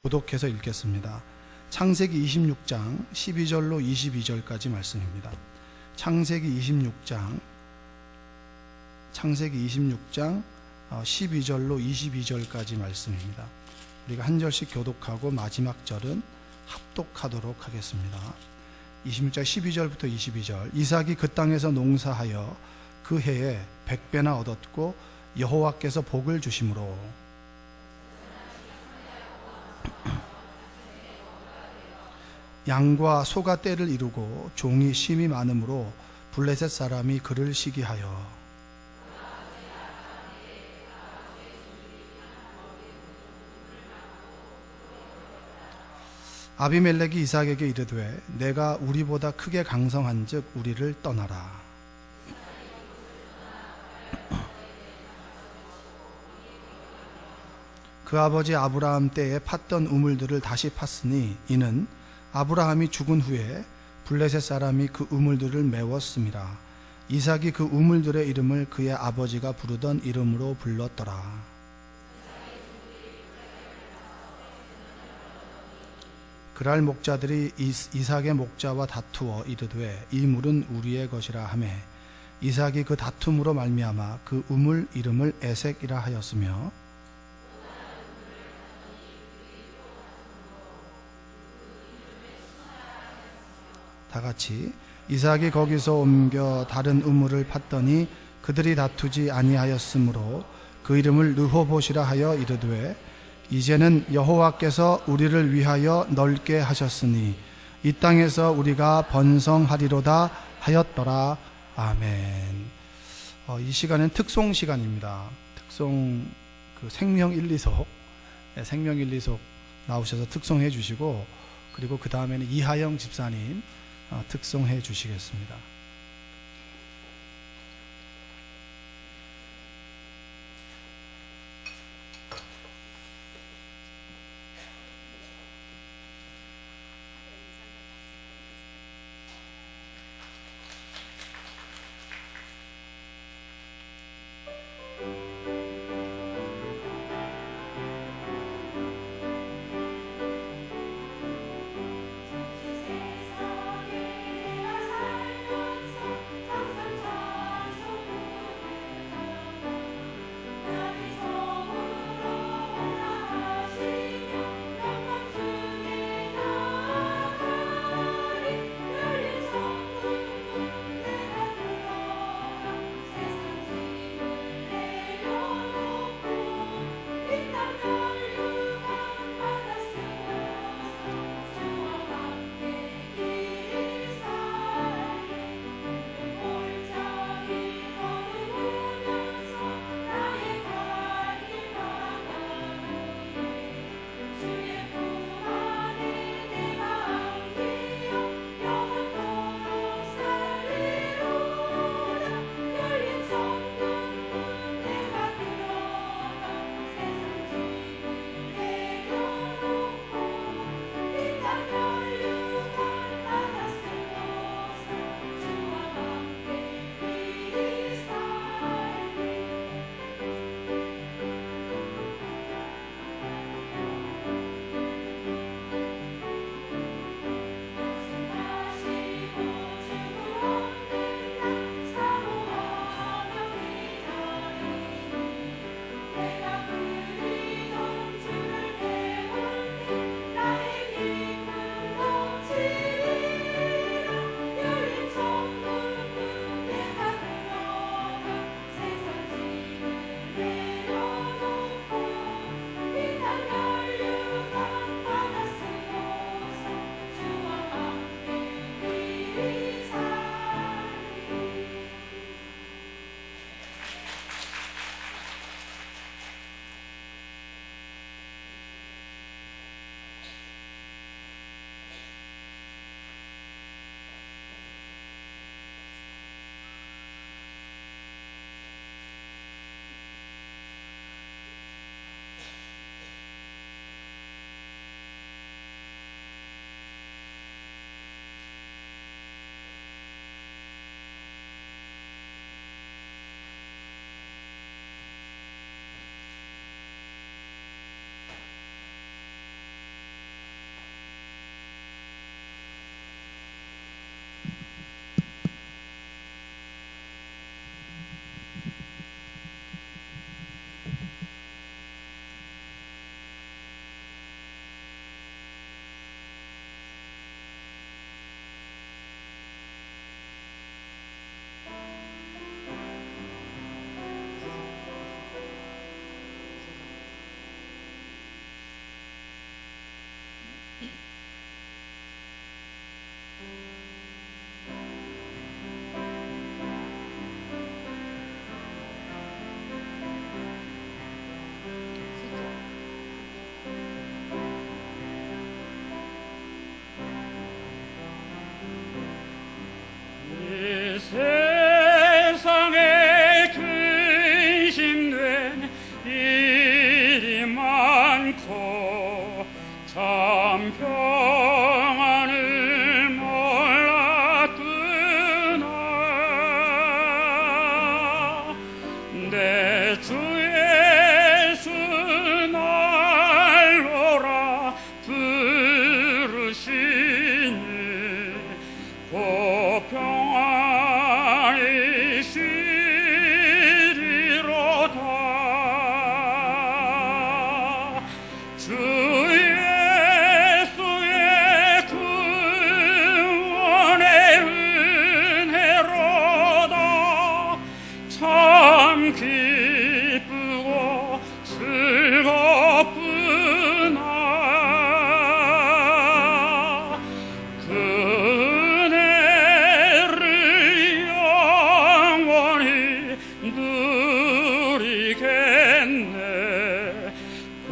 교독해서 읽겠습니다. 창세기 26장 12절로 22절까지 말씀입니다. 창세기 26장 12절로 22절까지 말씀입니다. 우리가 한 절씩 교독하고 마지막 절은 합독하도록 하겠습니다. 26장 12절부터 22절. 이삭이 그 땅에서 농사하여 그 해에 100배나 얻었고 여호와께서 복을 주심으로 양과 소가 떼를 이루고 종이 심이 많으므로 블레셋 사람이 그를 시기하여 아비멜렉이 이삭에게 이르되 내가 우리보다 크게 강성한즉 우리를 떠나라. 그 아버지 아브라함 때에 팠던 우물들을 다시 팠으니 이는 아브라함이 죽은 후에 블레셋 사람이 그 우물들을 메웠음이라. 이삭이 그 우물들의 이름을 그의 아버지가 부르던 이름으로 불렀더라. 그랄 목자들이 이삭의 목자와 다투어 이르되 이 물은 우리의 것이라 하매 이삭이 그 다툼으로 말미암아 그 우물 이름을 에색이라 하였으며 다같이 이삭이 거기서 옮겨 다른 우물을 팠더니 그들이 다투지 아니하였으므로 그 이름을 르호봇이라 하여 이르되 이제는 여호와께서 우리를 위하여 넓게 하셨으니 이 땅에서 우리가 번성하리로다 하였더라. 아멘. 이 시간은 특송 시간입니다. 특송 생명 1, 2속 생명 1, 2속 나오셔서 특송해 주시고 그리고 그 다음에는 이하영 집사님 특송해 주시겠습니다. 참 평안을 몰랐구나. 내 주 예수 날로라 부르시니 그 평안이 시리로다. 주 예수의 구원의 은혜로다. 참 기쁘고 즐겁구나. 그 은혜를 영원히 누리겠네. 그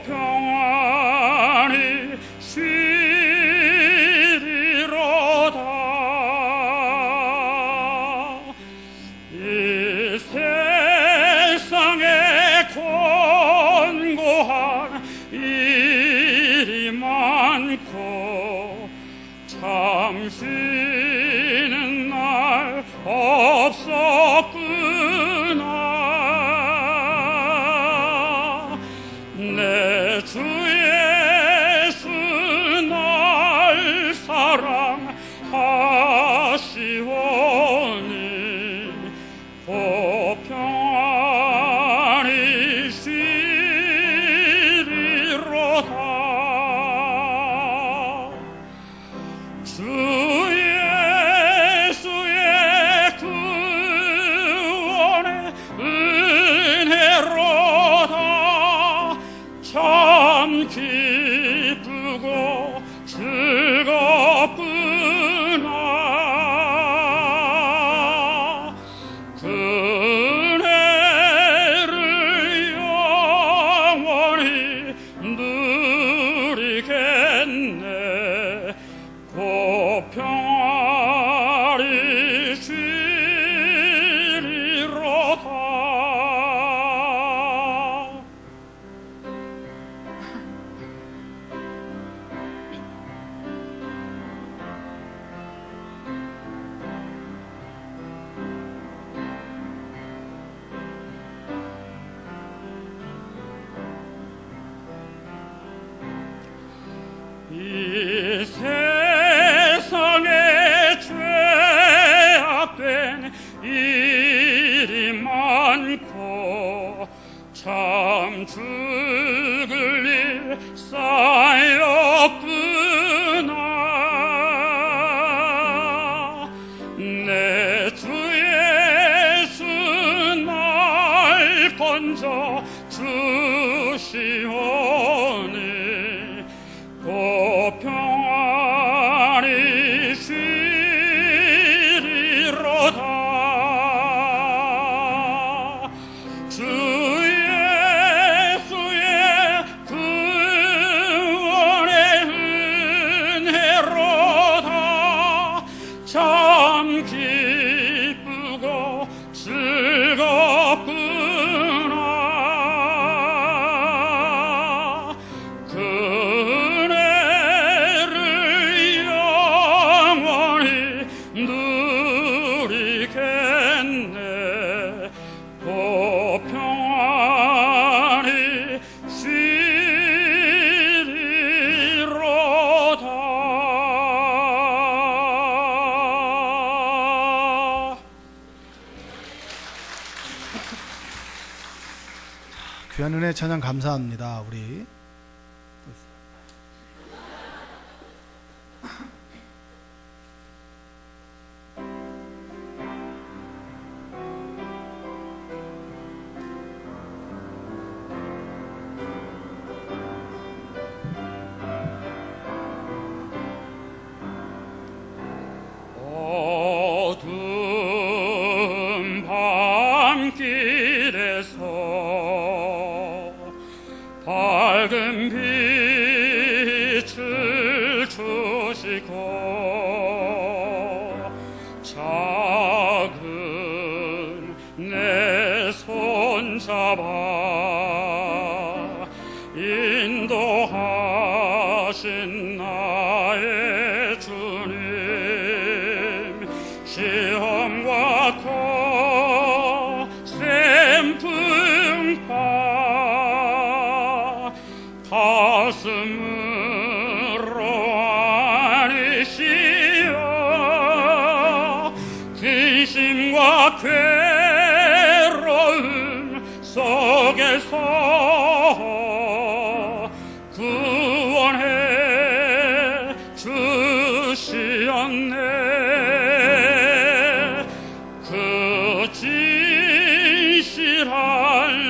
평안이 시리로다. 이 세상에 권고한 일이 많고 참 쉬는 날 없었구나. 내 주 예수 날 사랑하시오니 그 평안이 시리로다. 주 예수의 구원의 은혜로다. 참 기쁘고 즐겁구나. 그 은혜를 영원히 누리겠네. 그 평안이 시리로다. 이 세상에 죄악된 일이 많고 참 죽을 일 쌓였구나. 내 주 예수 날 건져 주시오니 그 평안이 시리로다. 주 예수의 구원의 은혜로다. 참 기쁘고 즐겁구나. 그 은혜를 영원히 누리겠네. 그 평안이 시리로다. 귀한 은혜 찬양 감사합니다. 우리 어두운 밤길에서 밝은 오신 나의 주님 시험과 거센 풍파 가슴으로 안으시어 근심과 괴로움 속에서 구원해 주시었네. 그 진실한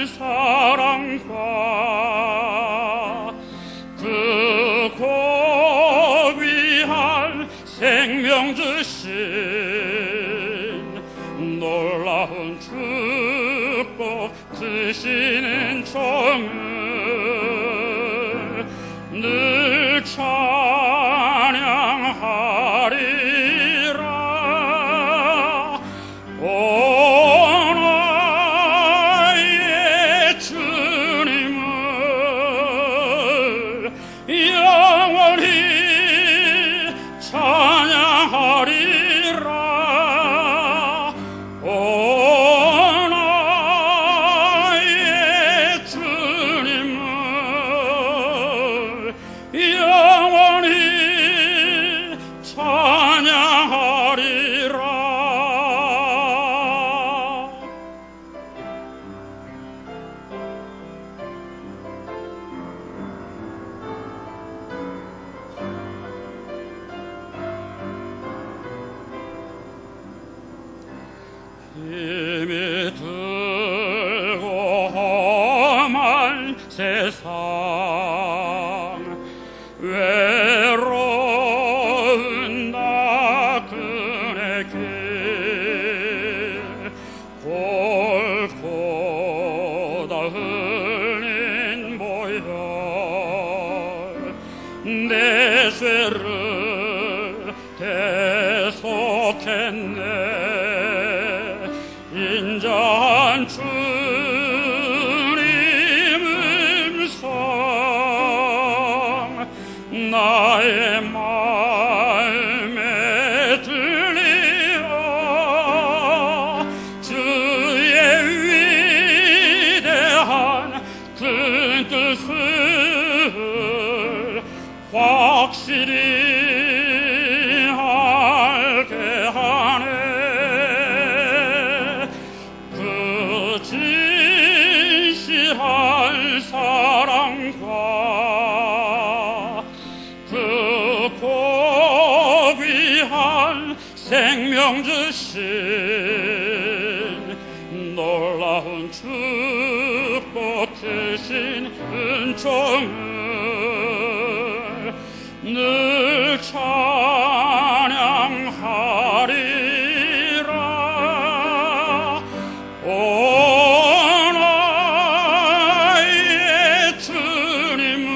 사랑과 그 고귀한 생명 주신 놀라운 축복 드시는 종을 늘 찬양하리라. 오 나의 주님을 영원히 찬양하리라. 오 나의 주님을 영원히 찬양하리라. 힘이 들고 험한 세상 외로운 나 그네 길 골고다 흘린 보혈 내 죄를 대속했네. 인자한 주님 음성 나의 마음에 들리어 주의 위대한 큰 뜻을 확실히 알게 하네. 진실한 사랑과 그 고귀한 생명 주신 놀라운 축복 주신 은총을 늘 찬양하리라. 오 나의 주님을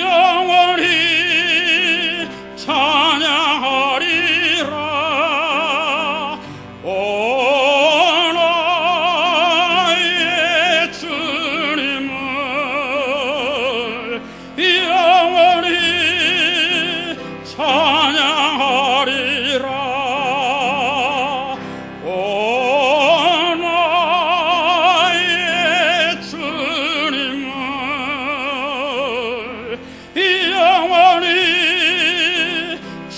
영원히 찬양하리라. 오 나의 주님을 영원히 찬양하리라. 오 나의 주님을 영원히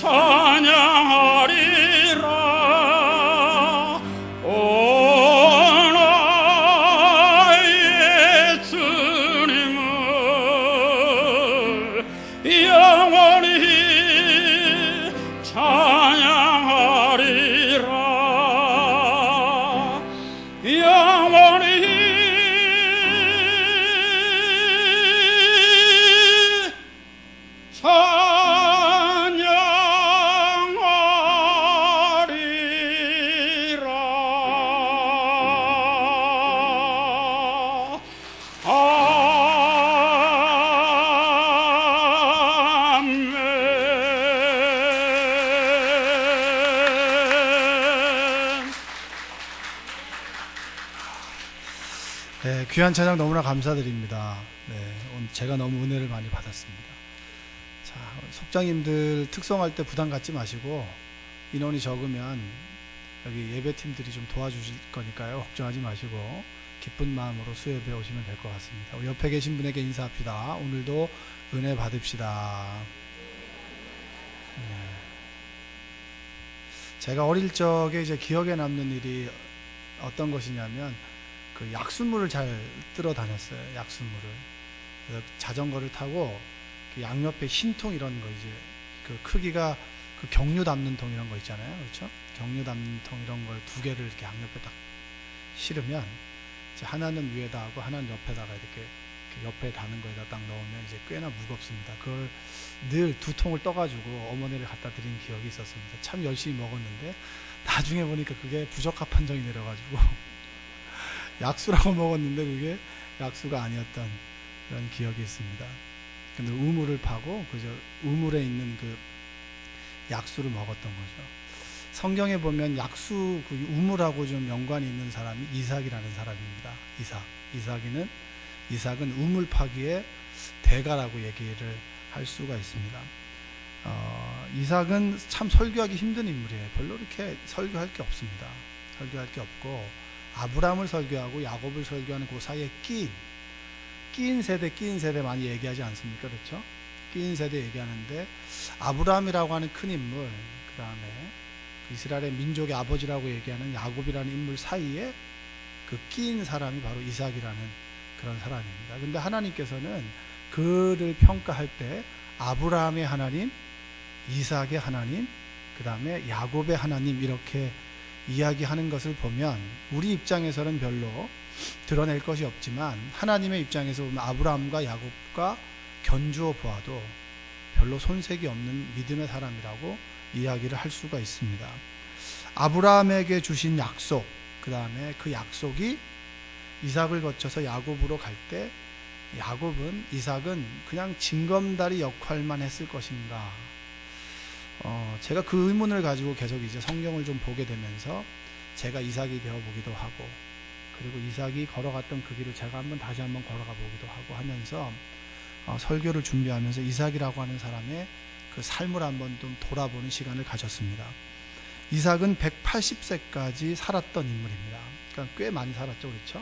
찬양하리라. 오 나의 주님을 영원히 찬양하리라. 영원히 찬양하리라. 아멘. 네, 귀한 찬양 너무나 감사드립니다. 네, 오늘 제가 너무 은혜를 많이 받았습니다. 자, 속장님들 특성할 때 부담 갖지 마시고 인원이 적으면 여기 예배팀들이 좀 도와주실 거니까요. 걱정하지 마시고 기쁜 마음으로 수협에 오시면 될 것 같습니다. 우리 옆에 계신 분에게 인사합시다. 오늘도 은혜 받읍시다. 네. 제가 어릴 적에 이제 기억에 남는 일이 어떤 것이냐면 그 약수물을 잘 뜨러 다녔어요. 약수물을. 그래서 자전거를 타고 그 양옆에 흰 통 이런 거 이제 그 크기가 그 경유 담는 통 이런 거 있잖아요. 그렇죠? 경유 담는 통 이런 걸 두 개를 이렇게 양옆에 딱 실으면 이제 하나는 위에다 하고 하나는 옆에다가 이렇게 옆에 다는 거에다 딱 넣으면 이제 꽤나 무겁습니다. 그걸 늘 두 통을 떠가지고 어머니를 갖다 드린 기억이 있었습니다. 참 열심히 먹었는데 나중에 보니까 그게 부적합 판정이 내려가지고 약수라고 먹었는데 그게 약수가 아니었던 그런 기억이 있습니다. 근데 우물을 파고 그저 우물에 있는 그 약수를 먹었던 거죠. 성경에 보면 약수 그 우물하고 좀 연관이 있는 사람이 이삭이라는 사람입니다. 이삭은 우물 파기의 대가라고 얘기를 할 수가 있습니다. 이삭은 참 설교하기 힘든 인물이에요. 별로 이렇게 설교할 게 없습니다. 설교할 게 없고 아브라함을 설교하고 야곱을 설교하는 그 사이에 끼인 세대 많이 얘기하지 않습니까? 그렇죠? 끼인 세대 얘기하는데 아브라함이라고 하는 큰 인물, 그 다음에 이스라엘의 민족의 아버지라고 얘기하는 야곱이라는 인물 사이에 그 끼인 사람이 바로 이삭이라는 그런 사람입니다. 근데 하나님께서는 그를 평가할 때 아브라함의 하나님, 이삭의 하나님, 그 다음에 야곱의 하나님 이렇게 이야기하는 것을 보면 우리 입장에서는 별로 드러낼 것이 없지만 하나님의 입장에서 보면 아브라함과 야곱과 견주어 보아도 별로 손색이 없는 믿음의 사람이라고 이야기를 할 수가 있습니다. 아브라함에게 주신 약속, 그 다음에 그 약속이 이삭을 거쳐서 야곱으로 갈 때 이삭은 그냥 징검다리 역할만 했을 것인가? 제가 그 의문을 가지고 계속 이제 성경을 좀 보게 되면서 제가 이삭이 되어 보기도 하고, 그리고 이삭이 걸어갔던 그 길을 제가 다시 한번 걸어가 보기도 하고 하면서 설교를 준비하면서 이삭이라고 하는 사람의 그 삶을 한번 좀 돌아보는 시간을 가졌습니다. 이삭은 180세까지 살았던 인물입니다. 그러니까 꽤 많이 살았죠, 그렇죠?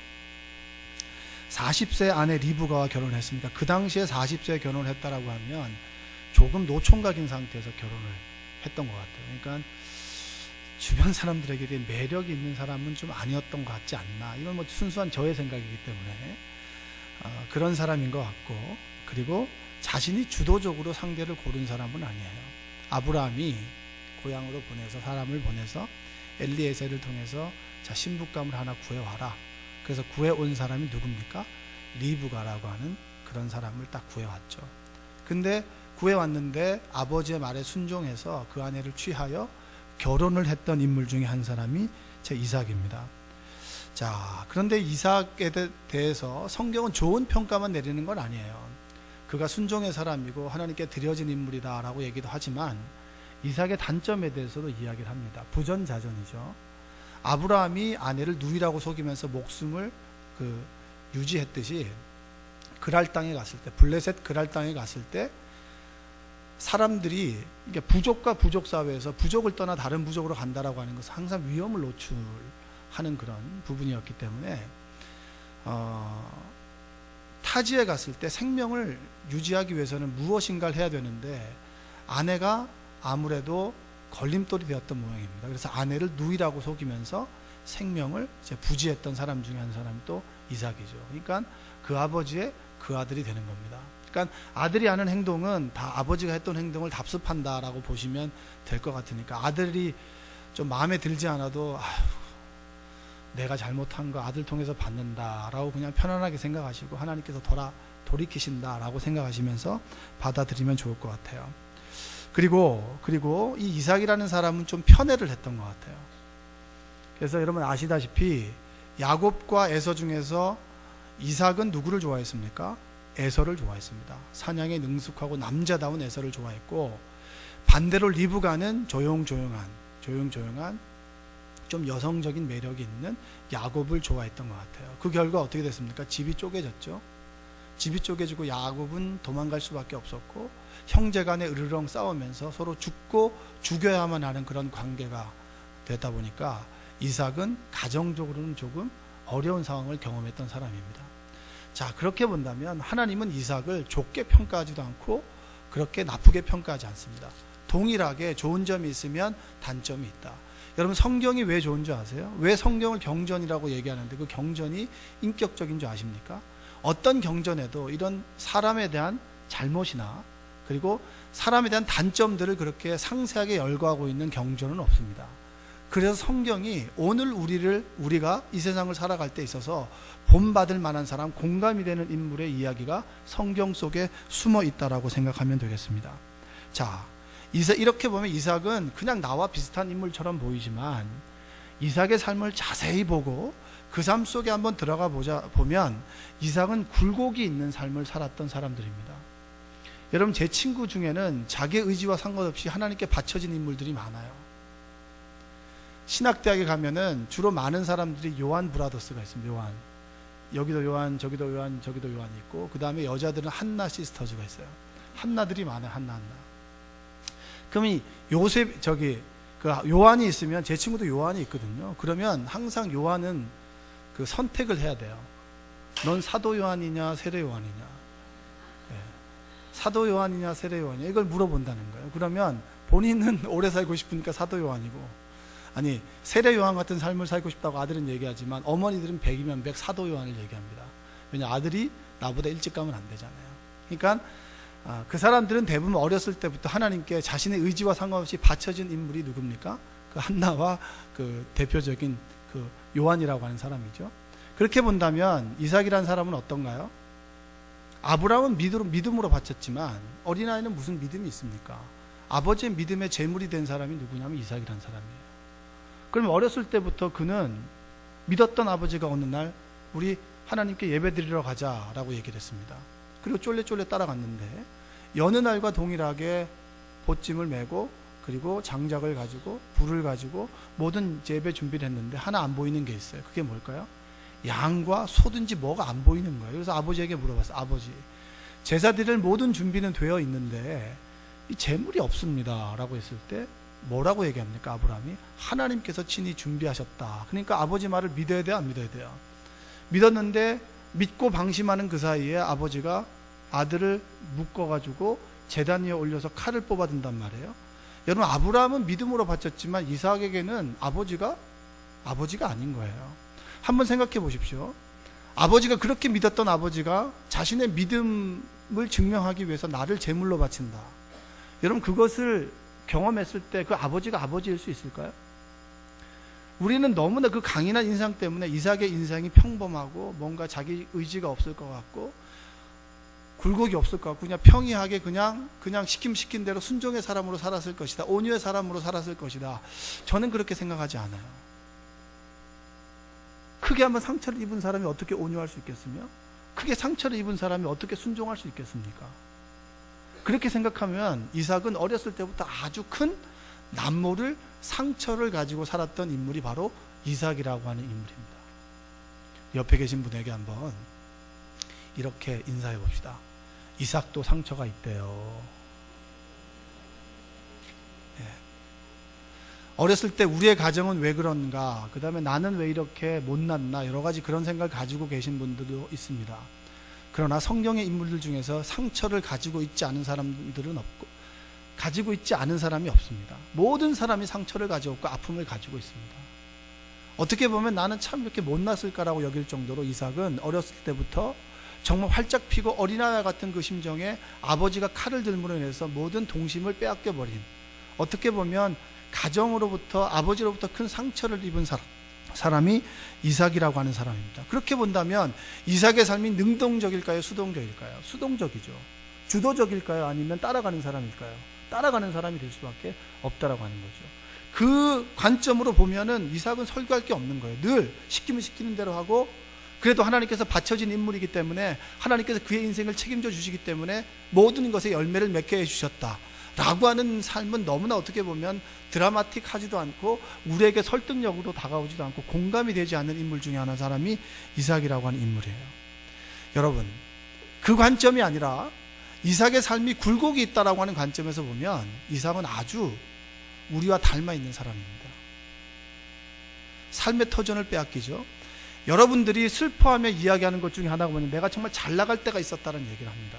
40세 아내 리브가와 결혼을 했습니다. 그 당시에 40세에 결혼을 했다라고 하면 조금 노총각인 상태에서 결혼을 했던 것 같아요. 그러니까 주변 사람들에게 매력이 있는 사람은 좀 아니었던 것 같지 않나. 이건 뭐 순수한 저의 생각이기 때문에 그런 사람인 것 같고, 그리고 자신이 주도적으로 상대를 고른 사람은 아니에요. 아브라함이 고향으로 사람을 보내서 엘리에셀을 통해서 자, 신부감을 하나 구해와라. 그래서 구해온 사람이 누굽니까? 리브가라고 하는 그런 사람을 딱 구해왔죠. 근데 구해왔는데 아버지의 말에 순종해서 그 아내를 취하여 결혼을 했던 인물 중에 한 사람이 제 이삭입니다. 자, 그런데 이삭에 대해서 성경은 좋은 평가만 내리는 건 아니에요. 그가 순종의 사람이고 하나님께 드려진 인물이다라고 얘기도 하지만 이삭의 단점에 대해서도 이야기를 합니다. 부전자전이죠. 아브라함이 아내를 누이라고 속이면서 목숨을 유지했듯이 그랄 땅에 갔을 때, 블레셋 그랄 땅에 갔을 때 사람들이 이게 부족과 부족 사회에서 부족을 떠나 다른 부족으로 간다라고 하는 것은 항상 위험을 노출하는 그런 부분이었기 때문에 타지에 갔을 때 생명을 유지하기 위해서는 무엇인가를 해야 되는데 아내가 아무래도 걸림돌이 되었던 모양입니다. 그래서 아내를 누이라고 속이면서 생명을 이제 부지했던 사람 중에 한 사람이 또 이삭이죠. 그러니까 그 아버지의 그 아들이 되는 겁니다. 그러니까 아들이 하는 행동은 다 아버지가 했던 행동을 답습한다라고 보시면 될 것 같으니까 아들이 좀 마음에 들지 않아도 내가 잘못한 거 아들 통해서 받는다라고 그냥 편안하게 생각하시고 하나님께서 돌이키신다라고 생각하시면서 받아들이면 좋을 것 같아요. 그리고 이 이삭이라는 사람은 좀 편애를 했던 것 같아요. 그래서 여러분 아시다시피 야곱과 에서 중에서 이삭은 누구를 좋아했습니까? 에서를 좋아했습니다. 사냥에 능숙하고 남자다운 에서를 좋아했고, 반대로 리브가는 조용조용한 좀 여성적인 매력이 있는 야곱을 좋아했던 것 같아요. 그 결과 어떻게 됐습니까? 집이 쪼개졌죠. 집이 쪼개지고 야곱은 도망갈 수밖에 없었고 형제 간에 으르렁 싸우면서 서로 죽고 죽여야만 하는 그런 관계가 되다 보니까 이삭은 가정적으로는 조금 어려운 상황을 경험했던 사람입니다. 자, 그렇게 본다면 하나님은 이삭을 좋게 평가하지도 않고 그렇게 나쁘게 평가하지 않습니다. 동일하게 좋은 점이 있으면 단점이 있다. 여러분, 성경이 왜 좋은 줄 아세요? 왜 성경을 경전이라고 얘기하는데 그 경전이 인격적인 줄 아십니까? 어떤 경전에도 이런 사람에 대한 잘못이나 그리고 사람에 대한 단점들을 그렇게 상세하게 열거하고 있는 경전은 없습니다. 그래서 성경이 오늘 우리가 이 세상을 살아갈 때 있어서 본받을 만한 사람, 공감이 되는 인물의 이야기가 성경 속에 숨어 있다라고 생각하면 되겠습니다. 자, 이렇게 보면 이삭은 그냥 나와 비슷한 인물처럼 보이지만 이삭의 삶을 자세히 보고 그 삶 속에 한번 들어가 보면 이삭은 굴곡이 있는 삶을 살았던 사람들입니다. 여러분, 제 친구 중에는 자기 의지와 상관없이 하나님께 바쳐진 인물들이 많아요. 신학대학에 가면은 주로 많은 사람들이 요한 브라더스가 있습니다. 요한. 여기도 요한, 저기도 요한, 저기도 요한이 있고, 그 다음에 여자들은 한나 시스터즈가 있어요. 한나들이 많아요. 한나. 그럼 이 요한이 있으면, 제 친구도 요한이 있거든요. 그러면 항상 요한은 그 선택을 해야 돼요. 넌 사도 요한이냐 세례 요한이냐, 사도 요한이냐 세례 요한이냐, 이걸 물어본다는 거예요. 그러면 본인은 오래 살고 싶으니까 사도 요한이고, 아니 세례 요한 같은 삶을 살고 싶다고 아들은 얘기하지만 어머니들은 100이면 100 사도 요한을 얘기합니다. 왜냐, 아들이 나보다 일찍 가면 안 되잖아요. 그러니까 그 사람들은 대부분 어렸을 때부터 하나님께 자신의 의지와 상관없이 바쳐진 인물이 누굽니까? 그 한나와 그 대표적인 그 요한이라고 하는 사람이죠. 그렇게 본다면 이삭이라는 사람은 어떤가요? 아브라함은 믿음으로 바쳤지만 어린아이는 무슨 믿음이 있습니까? 아버지의 믿음의 제물이 된 사람이 누구냐면 이삭이라는 사람이에요. 그럼 어렸을 때부터 그는 믿었던 아버지가 어느 날 우리 하나님께 예배드리러 가자라고 얘기를 했습니다. 그리고 쫄래쫄래 따라갔는데 여느 날과 동일하게 보찜을 메고 그리고 장작을 가지고 불을 가지고 모든 예배 준비를 했는데 하나 안 보이는 게 있어요. 그게 뭘까요? 양과 소든지 뭐가 안 보이는 거예요. 그래서 아버지에게 물어봤어요. 아버지, 제사 드릴 모든 준비는 되어 있는데 이 제물이 없습니다 라고 했을 때 뭐라고 얘기합니까? 아브라함이 하나님께서 친히 준비하셨다. 그러니까 아버지 말을 믿어야 돼요, 안 믿어야 돼요? 믿었는데 믿고 방심하는 그 사이에 아버지가 아들을 묶어가지고 제단 위에 올려서 칼을 뽑아든단 말이에요. 여러분, 아브라함은 믿음으로 바쳤지만 이삭에게는 아버지가 아닌 거예요. 한번 생각해 보십시오. 아버지가 그렇게 믿었던 아버지가 자신의 믿음을 증명하기 위해서 나를 제물로 바친다. 여러분, 그것을 경험했을 때 그 아버지가 아버지일 수 있을까요? 우리는 너무나 그 강인한 인상 때문에 이삭의 인생이 평범하고 뭔가 자기 의지가 없을 것 같고 굴곡이 없을 것 같고 그냥 평이하게 그냥 시킨 대로 순종의 사람으로 살았을 것이다. 온유의 사람으로 살았을 것이다. 저는 그렇게 생각하지 않아요. 크게 한번 상처를 입은 사람이 어떻게 온유할 수 있겠으며 크게 상처를 입은 사람이 어떻게 순종할 수 있겠습니까? 그렇게 생각하면 이삭은 어렸을 때부터 아주 큰 남모를 상처를 가지고 살았던 인물이 바로 이삭이라고 하는 인물입니다. 옆에 계신 분에게 한번 이렇게 인사해 봅시다. 이삭도 상처가 있대요. 어렸을 때 우리의 가정은 왜 그런가, 그 다음에 나는 왜 이렇게 못났나, 여러 가지 그런 생각을 가지고 계신 분들도 있습니다. 그러나 성경의 인물들 중에서 상처를 가지고 있지 않은 사람들은 없고 가지고 있지 않은 사람이 없습니다. 모든 사람이 상처를 가지고 있고 아픔을 가지고 있습니다. 어떻게 보면 나는 참 이렇게 못났을까라고 여길 정도로 이삭은 어렸을 때부터 정말 활짝 피고 어린아이 같은 그 심정에 아버지가 칼을 들므로 인해서 모든 동심을 빼앗겨버린, 어떻게 보면 가정으로부터 아버지로부터 큰 상처를 입은 사람이 이삭이라고 하는 사람입니다. 그렇게 본다면 이삭의 삶이 능동적일까요? 수동적일까요? 수동적이죠. 주도적일까요? 아니면 따라가는 사람일까요? 따라가는 사람이 될 수밖에 없다라고 하는 거죠. 그 관점으로 보면은 이삭은 설교할 게 없는 거예요. 늘 시키면 시키는 대로 하고, 그래도 하나님께서 바쳐진 인물이기 때문에 하나님께서 그의 인생을 책임져 주시기 때문에 모든 것에 열매를 맺게 해주셨다 라고 하는 삶은 너무나 어떻게 보면 드라마틱하지도 않고 우리에게 설득력으로 다가오지도 않고 공감이 되지 않는 인물 중에 하나 사람이 이삭이라고 하는 인물이에요. 여러분, 그 관점이 아니라 이삭의 삶이 굴곡이 있다라고 하는 관점에서 보면 이삭은 아주 우리와 닮아 있는 사람입니다. 삶의 터전을 빼앗기죠. 여러분들이 슬퍼하며 이야기하는 것 중에 하나가 뭐냐면 내가 정말 잘 나갈 때가 있었다는 얘기를 합니다.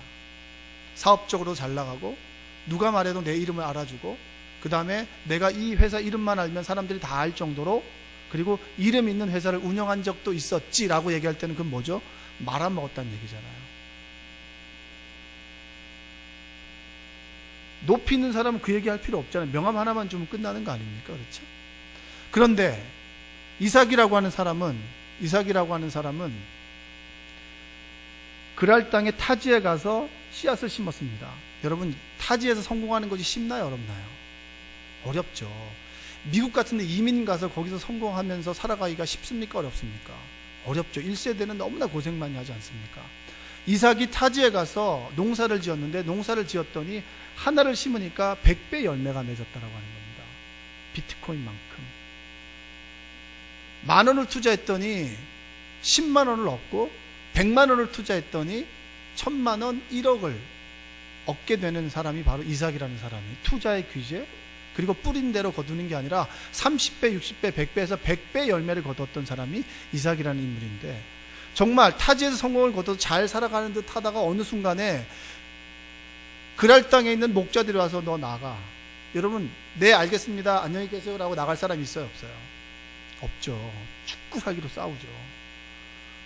사업적으로 잘 나가고 누가 말해도 내 이름을 알아주고 그 다음에 내가 이 회사 이름만 알면 사람들이 다 알 정도로, 그리고 이름 있는 회사를 운영한 적도 있었지라고 얘기할 때는 그건 뭐죠? 말아먹었다는 얘기잖아요. 높이 있는 사람은 그 얘기할 필요 없잖아요. 명함 하나만 주면 끝나는 거 아닙니까? 그렇죠? 그런데 이삭이라고 하는 사람은 그랄 땅의 타지에 가서 씨앗을 심었습니다. 여러분, 타지에서 성공하는 것이 쉽나요? 어렵나요? 어렵죠. 미국 같은 데 이민 가서 거기서 성공하면서 살아가기가 쉽습니까? 어렵습니까? 어렵죠. 1세대는 너무나 고생 많이 하지 않습니까? 이삭이 타지에 가서 농사를 지었는데, 농사를 지었더니 하나를 심으니까 100배 열매가 맺었다라고 하는 겁니다. 비트코인만큼. 10,000원을 투자했더니 10만 원을 얻고, 100만 원을 투자했더니 1,000만 원, 1억을 얻게 되는 사람이 바로 이삭이라는 사람이, 투자의 귀재, 그리고 뿌린 대로 거두는 게 아니라 30배, 60배, 100배에서 100배 열매를 거뒀던 사람이 이삭이라는 인물인데, 정말 타지에서 성공을 거둬서 잘 살아가는 듯 하다가 어느 순간에 그랄 땅에 있는 목자들이 와서 너 나가. 여러분, 네 알겠습니다, 안녕히 계세요 라고 나갈 사람이 있어요? 없어요? 없죠. 죽고 살기로 싸우죠.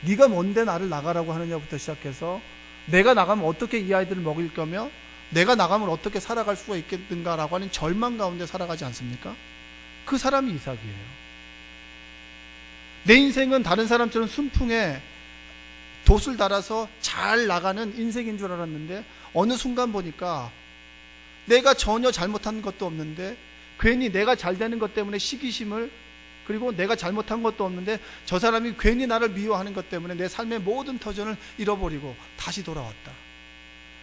네가 뭔데 나를 나가라고 하느냐부터 시작해서 내가 나가면 어떻게 이 아이들을 먹일 거며 내가 나가면 어떻게 살아갈 수가 있겠는가라고 하는 절망 가운데 살아가지 않습니까? 그 사람이 이삭이에요. 내 인생은 다른 사람처럼 순풍에 돛을 달아서 잘 나가는 인생인 줄 알았는데 어느 순간 보니까 내가 전혀 잘못한 것도 없는데 괜히 내가 잘 되는 것 때문에 시기심을, 그리고 내가 잘못한 것도 없는데 저 사람이 괜히 나를 미워하는 것 때문에 내 삶의 모든 터전을 잃어버리고 다시 돌아왔다.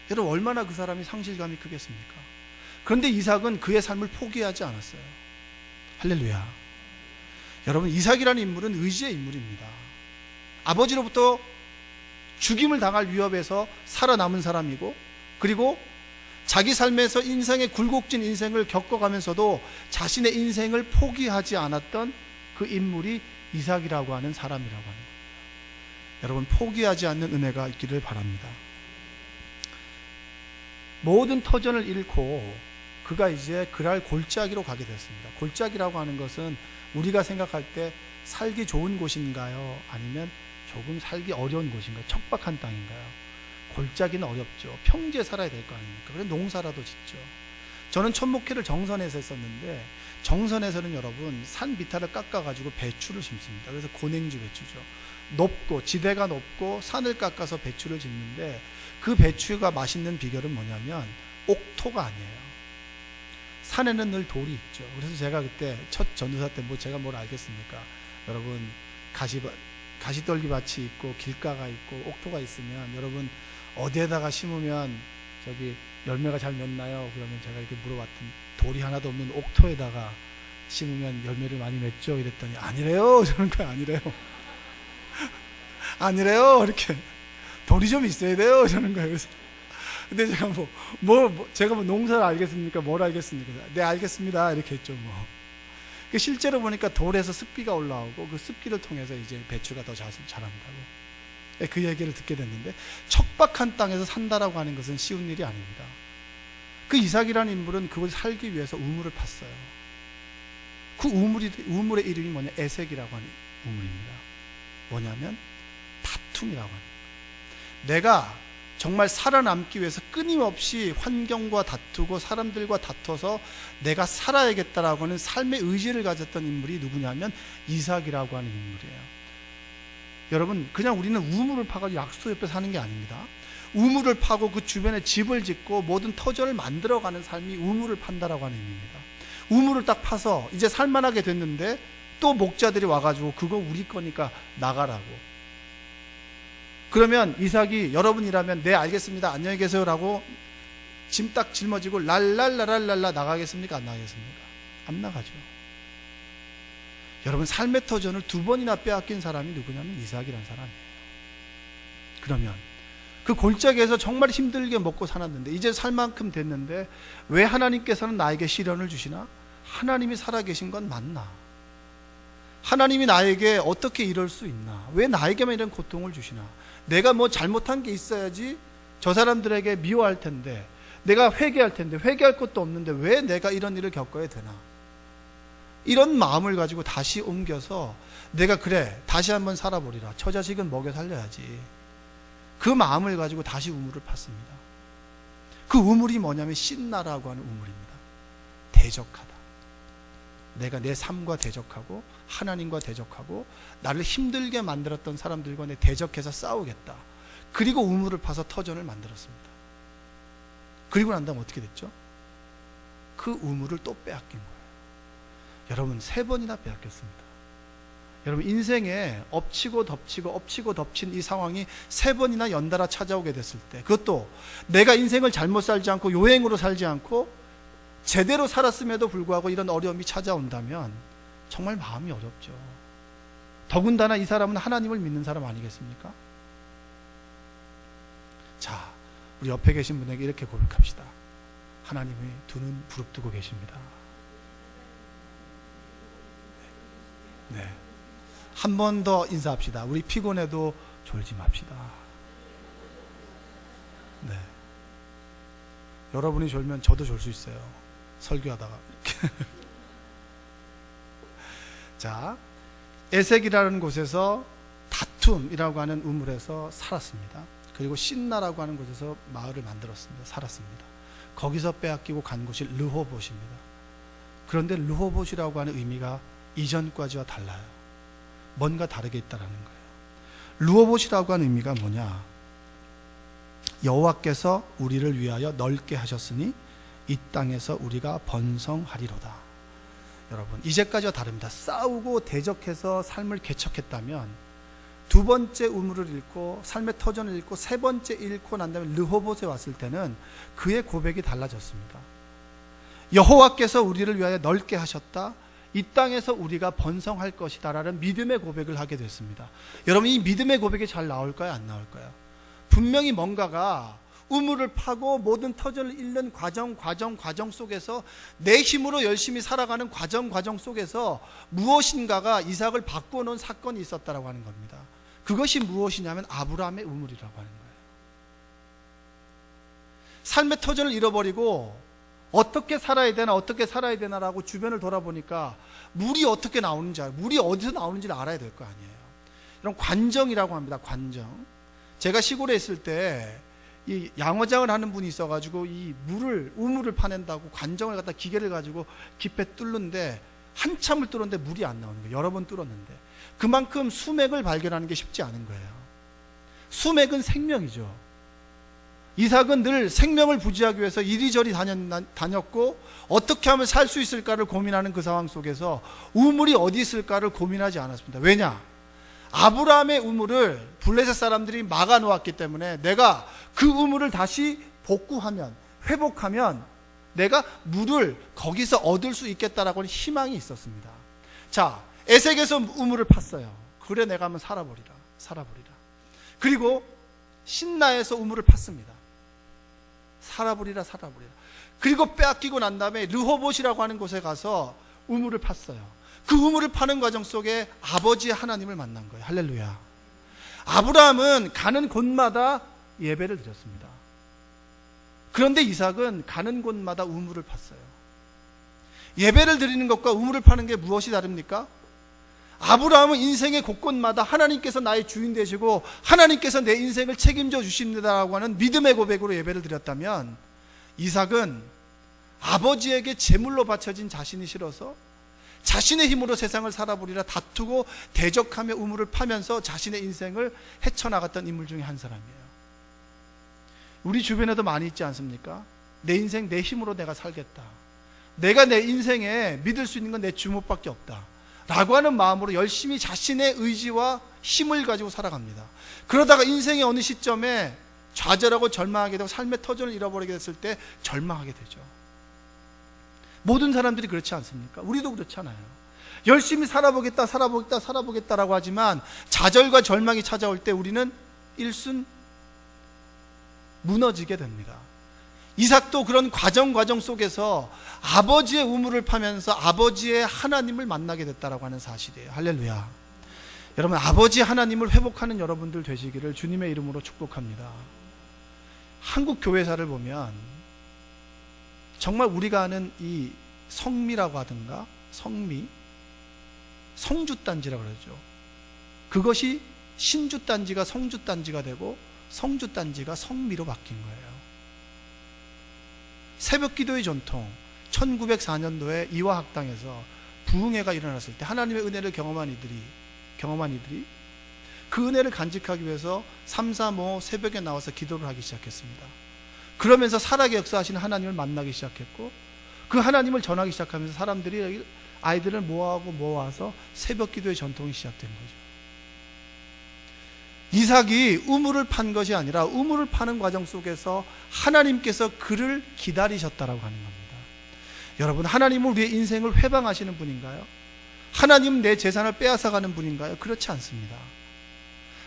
여러분, 얼마나 그 사람이 상실감이 크겠습니까? 그런데 이삭은 그의 삶을 포기하지 않았어요. 할렐루야. 여러분, 이삭이라는 인물은 의지의 인물입니다. 아버지로부터 죽임을 당할 위협에서 살아남은 사람이고, 그리고 자기 삶에서 인생의 굴곡진 인생을 겪어가면서도 자신의 인생을 포기하지 않았던 그 인물이 이삭이라고 하는 사람이라고 하는 겁니다. 여러분, 포기하지 않는 은혜가 있기를 바랍니다. 모든 터전을 잃고 그가 이제 그랄 골짜기로 가게 됐습니다. 골짜기라고 하는 것은 우리가 생각할 때 살기 좋은 곳인가요? 아니면 조금 살기 어려운 곳인가요? 척박한 땅인가요? 골짜기는 어렵죠. 평지에 살아야 될 거 아닙니까? 그래서 농사라도 짓죠. 저는 첫 목회를 정선에서 했었는데, 정선에서는 여러분 산 비탈을 깎아가지고 배추를 심습니다. 그래서 고냉주 배추죠. 높고 지대가 높고 산을 깎아서 배추를 짓는데, 그 배추가 맛있는 비결은 뭐냐면 옥토가 아니에요. 산에는 늘 돌이 있죠. 그래서 제가 그때 첫 전도사 때 제가 뭘 알겠습니까? 여러분, 가시떨기밭이 있고 길가가 있고 옥토가 있으면 여러분 어디에다가 심으면 저기 열매가 잘 맺나요? 그러면 제가 이렇게 물어봤더니 돌이 하나도 없는 옥토에다가 심으면 열매를 많이 맺죠? 이랬더니 아니래요. 저는 거예요. 아니래요. 아니래요. 이렇게 돌이 좀 있어야 돼요. 저는 거예요. 그래서 근데 제가 제가 농사를 알겠습니까? 뭘 알겠습니까? 네, 알겠습니다. 이렇게 했죠. 실제로 보니까 돌에서 습기가 올라오고 그 습기를 통해서 이제 배추가 더 자란다고. 그 얘기를 듣게 됐는데, 척박한 땅에서 산다라고 하는 것은 쉬운 일이 아닙니다. 그 이삭이라는 인물은 그걸 살기 위해서 우물을 팠어요. 그 우물의 이름이 뭐냐? 에색이라고 하는 우물입니다. 뭐냐면 다툼이라고 하는 거예요. 내가 정말 살아남기 위해서 끊임없이 환경과 다투고 사람들과 다퉈서 내가 살아야겠다라고 하는 삶의 의지를 가졌던 인물이 누구냐면 이삭이라고 하는 인물이에요. 여러분, 그냥 우리는 우물을 파가지고 약수 옆에 사는 게 아닙니다. 우물을 파고 그 주변에 집을 짓고 모든 터전을 만들어가는 삶이 우물을 판다라고 하는 의미입니다. 우물을 딱 파서 이제 살만하게 됐는데 또 목자들이 와가지고 그거 우리 거니까 나가라고. 그러면 이삭이 여러분이라면 네 알겠습니다, 안녕히 계세요 라고 짐 딱 짊어지고 랄랄라랄랄라 나가겠습니까? 안 나가겠습니까? 안 나가죠. 여러분, 삶의 터전을 2번이나 빼앗긴 사람이 누구냐면 이삭이라는 사람이에요. 그러면 그 골짜기에서 정말 힘들게 먹고 살았는데 이제 살 만큼 됐는데 왜 하나님께서는 나에게 시련을 주시나? 하나님이 살아계신 건 맞나? 하나님이 나에게 어떻게 이럴 수 있나? 왜 나에게만 이런 고통을 주시나? 내가 뭐 잘못한 게 있어야지 저 사람들에게 미워할 텐데, 내가 회개할 텐데 회개할 것도 없는데 왜 내가 이런 일을 겪어야 되나? 이런 마음을 가지고 다시 옮겨서 내가 그래 다시 한번 살아보리라, 저 자식은 먹여 살려야지, 그 마음을 가지고 다시 우물을 팠습니다. 그 우물이 뭐냐면 신나라고 하는 우물입니다. 대적하다. 내가 내 삶과 대적하고 하나님과 대적하고 나를 힘들게 만들었던 사람들과 내 대적해서 싸우겠다. 그리고 우물을 파서 터전을 만들었습니다. 그리고 난 다음 어떻게 됐죠? 그 우물을 또 빼앗긴 거예요. 여러분 3번이나 빼앗겼습니다. 여러분 인생에 엎치고 덮친 이 상황이 3번이나 연달아 찾아오게 됐을 때, 그것도 내가 인생을 잘못 살지 않고 요행으로 살지 않고 제대로 살았음에도 불구하고 이런 어려움이 찾아온다면 정말 마음이 어렵죠. 더군다나 이 사람은 하나님을 믿는 사람 아니겠습니까? 자, 우리 옆에 계신 분에게 이렇게 고백합시다. 하나님이 두 눈 부릅뜨고 계십니다. 네. 한 번 더 인사합시다. 우리 피곤해도 졸지 맙시다. 네. 여러분이 졸면 저도 졸 수 있어요. 설교하다가 이렇게. 자, 에색이라는 곳에서 다툼이라고 하는 우물에서 살았습니다. 그리고 신나라고 하는 곳에서 마을을 만들었습니다. 살았습니다. 거기서 빼앗기고 간 곳이 르호봇입니다. 그런데 르호봇이라고 하는 의미가 이전까지와 달라요. 뭔가 다르게 있다라는 거예요. 르호봇이라고 하는 의미가 뭐냐? 여호와께서 우리를 위하여 넓게 하셨으니 이 땅에서 우리가 번성하리로다. 여러분 이제까지와 다릅니다. 싸우고 대적해서 삶을 개척했다면 두 번째 우물을 잃고 삶의 터전을 잃고 세 번째 잃고 난 다음에 르호봇에 왔을 때는 그의 고백이 달라졌습니다. 여호와께서 우리를 위하여 넓게 하셨다. 이 땅에서 우리가 번성할 것이다 라는 믿음의 고백을 하게 됐습니다. 여러분 이 믿음의 고백이 잘 나올까요? 안 나올까요? 분명히 뭔가가 우물을 파고 모든 터전을 잃는 과정 속에서 내 힘으로 열심히 살아가는 과정 속에서 무엇인가가 이삭을 바꾸어 놓은 사건이 있었다라고 하는 겁니다. 그것이 무엇이냐면 아브라함의 우물이라고 하는 거예요. 삶의 터전을 잃어버리고 어떻게 살아야 되나라고 주변을 돌아보니까 물이 어떻게 나오는지, 물이 어디서 나오는지를 알아야 될 거 아니에요. 이런 관정이라고 합니다. 관정. 제가 시골에 있을 때 이 양어장을 하는 분이 있어가지고 이 우물을 파낸다고 관정을 갖다 기계를 가지고 깊게 뚫는데 한참을 뚫었는데 물이 안 나오는 거예요. 여러 번 뚫었는데. 그만큼 수맥을 발견하는 게 쉽지 않은 거예요. 수맥은 생명이죠. 이삭은 늘 생명을 부지하기 위해서 이리저리 다녔고 어떻게 하면 살 수 있을까를 고민하는 그 상황 속에서 우물이 어디 있을까를 고민하지 않았습니다. 왜냐? 아브라함의 우물을 블레셋 사람들이 막아 놓았기 때문에 내가 그 우물을 다시 복구하면, 회복하면 내가 물을 거기서 얻을 수 있겠다라고 하는 희망이 있었습니다. 자, 에색에서 우물을 팠어요. 그래 내가 한번 살아보리라. 그리고 신나에서 우물을 팠습니다. 살아보리라. 그리고 빼앗기고 난 다음에 르호봇이라고 하는 곳에 가서 우물을 팠어요. 그 우물을 파는 과정 속에 아버지의 하나님을 만난 거예요. 할렐루야. 아브라함은 가는 곳마다 예배를 드렸습니다. 그런데 이삭은 가는 곳마다 우물을 팠어요. 예배를 드리는 것과 우물을 파는 게 무엇이 다릅니까? 아브라함은 인생의 곳곳마다 하나님께서 나의 주인 되시고 하나님께서 내 인생을 책임져 주십니다라고 하는 믿음의 고백으로 예배를 드렸다면, 이삭은 아버지에게 제물로 바쳐진 자신이 싫어서 자신의 힘으로 세상을 살아보리라 다투고 대적하며 우물을 파면서 자신의 인생을 헤쳐나갔던 인물 중에 한 사람이에요. 우리 주변에도 많이 있지 않습니까? 내 인생 내 힘으로 내가 살겠다, 내가 내 인생에 믿을 수 있는 건 내 주먹밖에 없다 라고 하는 마음으로 열심히 자신의 의지와 힘을 가지고 살아갑니다. 그러다가 인생의 어느 시점에 좌절하고 절망하게 되고 삶의 터전을 잃어버리게 됐을 때 절망하게 되죠. 모든 사람들이 그렇지 않습니까? 우리도 그렇잖아요. 열심히 살아보겠다라고 하지만 좌절과 절망이 찾아올 때 우리는 일순 무너지게 됩니다. 이삭도 그런 과정 속에서 아버지의 우물을 파면서 아버지의 하나님을 만나게 됐다라고 하는 사실이에요. 할렐루야. 여러분, 아버지 하나님을 회복하는 여러분들 되시기를 주님의 이름으로 축복합니다. 한국 교회사를 보면 정말 우리가 아는 이 성미라고 하든가 성주단지라고 그러죠. 그것이 신주단지가 성주단지가 되고 성주단지가 성미로 바뀐 거예요. 새벽기도의 전통, 1904년도에 이화학당에서 부흥회가 일어났을 때 하나님의 은혜를 경험한 이들이 그 은혜를 간직하기 위해서 3, 4, 5 새벽에 나와서 기도를 하기 시작했습니다. 그러면서 살아계 역사하시는 하나님을 만나기 시작했고, 그 하나님을 전하기 시작하면서 사람들이 아이들을 모아서 새벽 기도의 전통이 시작된 거죠. 이삭이 우물을 판 것이 아니라 우물을 파는 과정 속에서 하나님께서 그를 기다리셨다라고 하는 겁니다. 여러분, 하나님은 우리의 인생을 회방하시는 분인가요? 하나님 내 재산을 빼앗아가는 분인가요? 그렇지 않습니다.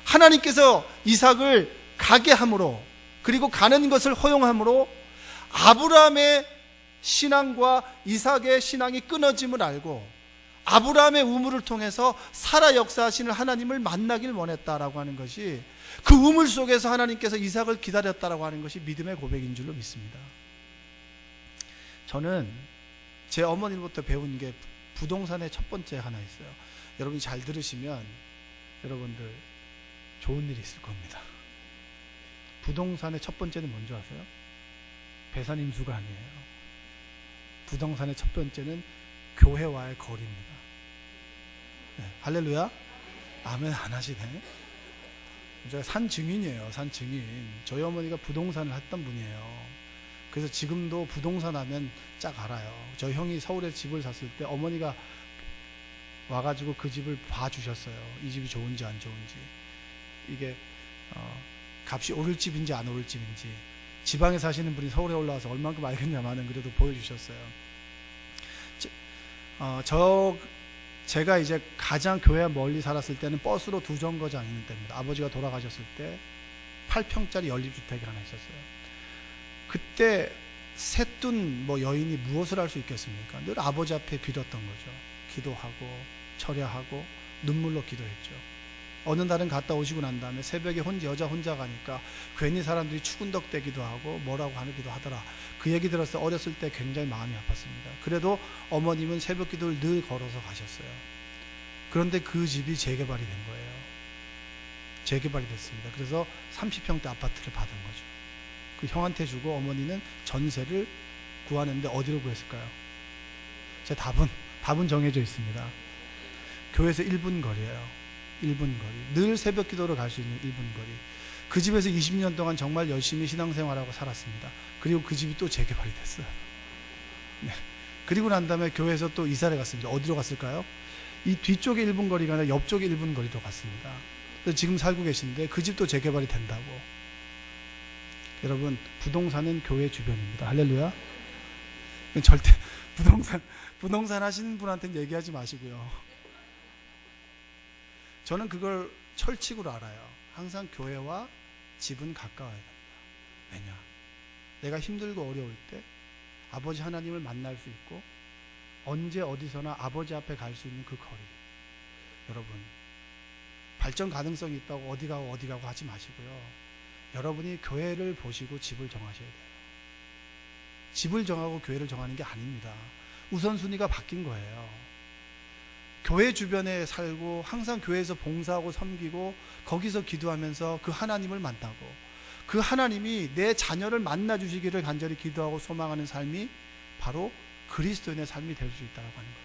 하나님께서 이삭을 가게 함으로, 그리고 가는 것을 허용함으로 아브라함의 신앙과 이삭의 신앙이 끊어짐을 알고 아브라함의 우물을 통해서 살아 역사하시는 하나님을 만나길 원했다라고 하는 것이, 그 우물 속에서 하나님께서 이삭을 기다렸다라고 하는 것이 믿음의 고백인 줄로 믿습니다. 저는 제 어머니로부터 배운 게 부동산의 첫 번째 하나 있어요. 여러분이 잘 들으시면 여러분들 좋은 일이 있을 겁니다. 부동산의 첫 번째는 뭔지 아세요? 배산임수가 아니에요. 부동산의 첫 번째는 교회와의 거리입니다. 네, 할렐루야. 아멘 안 하시네. 제가 산 증인이에요. 산 증인. 저희 어머니가 부동산을 했던 분이에요. 그래서 지금도 부동산 하면 쫙 알아요. 저희 형이 서울에 집을 샀을 때 어머니가 와가지고 그 집을 봐주셨어요. 이 집이 좋은지 안 좋은지, 이게 값이 오를 집인지 안 오를 집인지. 지방에 사시는 분이 서울에 올라와서 얼만큼 알겠냐마는 그래도 보여주셨어요. 제가 이제 가장 교회 멀리 살았을 때는 버스로 2정거장 있는 때입니다. 아버지가 돌아가셨을 때 8평짜리 연립주택이 하나 있었어요. 그때 셋둔 여인이 무엇을 할 수 있겠습니까? 늘 아버지 앞에 빌었던 거죠. 기도하고 철야하고 눈물로 기도했죠. 어느 날은 갔다 오시고 난 다음에 새벽에 여자 혼자 가니까 괜히 사람들이 추근덕대기도 하고 뭐라고 하기도 하더라. 그 얘기 들었을 때 어렸을 때 굉장히 마음이 아팠습니다. 그래도 어머님은 새벽 기도를 늘 걸어서 가셨어요. 그런데 그 집이 재개발이 된 거예요. 재개발이 됐습니다. 그래서 30평대 아파트를 받은 거죠. 그 형한테 주고 어머니는 전세를 구하는데 어디로 구했을까요? 제 답은 정해져 있습니다. 교회에서 1분 거리예요. 1분 거리. 늘 새벽 기도로 갈 수 있는 1분 거리. 그 집에서 20년 동안 정말 열심히 신앙생활하고 살았습니다. 그리고 그 집이 또 재개발이 됐어요. 네. 그리고 난 다음에 교회에서 또 이사를 갔습니다. 어디로 갔을까요? 이 뒤쪽에 1분 거리가 아니라 옆쪽에 1분 거리로 갔습니다. 그래서 지금 살고 계신데 그 집도 재개발이 된다고. 여러분, 부동산은 교회 주변입니다. 할렐루야. 절대 부동산 하시는 분한테는 얘기하지 마시고요. 저는 그걸 철칙으로 알아요. 항상 교회와 집은 가까워야 된다. 왜냐? 내가 힘들고 어려울 때 아버지 하나님을 만날 수 있고 언제 어디서나 아버지 앞에 갈 수 있는 그 거리. 여러분, 발전 가능성이 있다고 어디 가고 하지 마시고요. 여러분이 교회를 보시고 집을 정하셔야 돼요. 집을 정하고 교회를 정하는 게 아닙니다. 우선순위가 바뀐 거예요. 교회 주변에 살고 항상 교회에서 봉사하고 섬기고 거기서 기도하면서 그 하나님을 만나고 그 하나님이 내 자녀를 만나 주시기를 간절히 기도하고 소망하는 삶이 바로 그리스도인의 삶이 될 수 있다고 하는 거예요.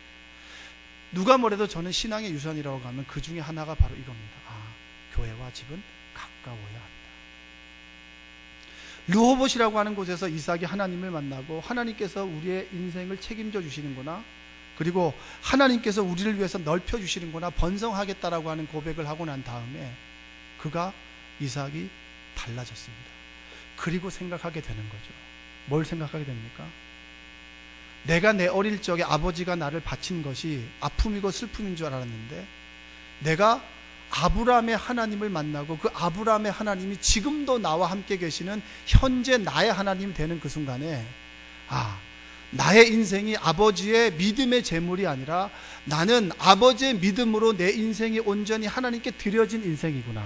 누가 뭐래도 저는 신앙의 유산이라고 하면 그 중에 하나가 바로 이겁니다. 교회와 집은 가까워야 합니다. 르호봇이라고 하는 곳에서 이삭이 하나님을 만나고 하나님께서 우리의 인생을 책임져 주시는구나, 그리고 하나님께서 우리를 위해서 넓혀 주시는구나, 번성하겠다라고 하는 고백을 하고 난 다음에 이삭이 달라졌습니다. 그리고 생각하게 되는 거죠. 뭘 생각하게 됩니까? 내가 내 어릴 적에 아버지가 나를 바친 것이 아픔이고 슬픔인 줄 알았는데 내가 아브라함의 하나님을 만나고 그 아브라함의 하나님이 지금도 나와 함께 계시는 현재 나의 하나님 되는 그 순간에 나의 인생이 아버지의 믿음의 제물이 아니라 나는 아버지의 믿음으로 내 인생이 온전히 하나님께 드려진 인생이구나.